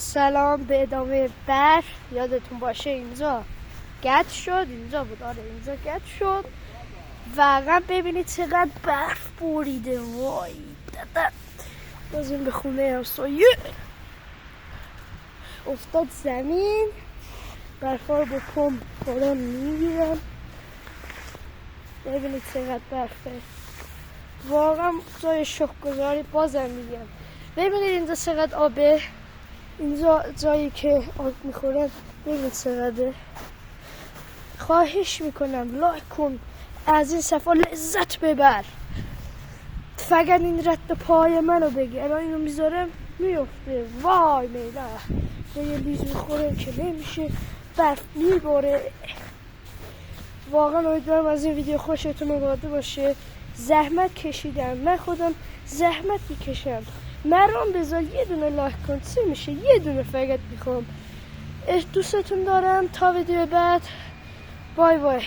سلام به ادامه برف. یادتون باشه اینجا گچ شد، اینجا بود، آره اینجا گچ شد. واقعا ببینید چقدر برف بریده. وای دادا، بازیم به خونه همسایه افتاد زمین. برفا رو با پمپ دارن میگیرن. ببینید چقدر برفه، واقعا جای شکرگزاری. بازم میگم ببینید اینجا چقدر آبه، اینجا جایی که آب میخورن ببینید چقدره. خواهش میکنم لایک کن، از این صفحه لذت ببر. فقط این رد پای منو بگی، الان اینو میذارم میفته. وای میلا به یه لیز میخورم که نمیشه، برف میباره. واقعا امیدوارم از این ویدیو خوشتون اومده باشه. زحمت کشیدم، من خودم زحمت میکشم. مرام بذار یه دونه لایک کن، چی میشه؟ یه دونه فقط میخوام. دوستتون دارم. تا ویدیو بعد، بای بای.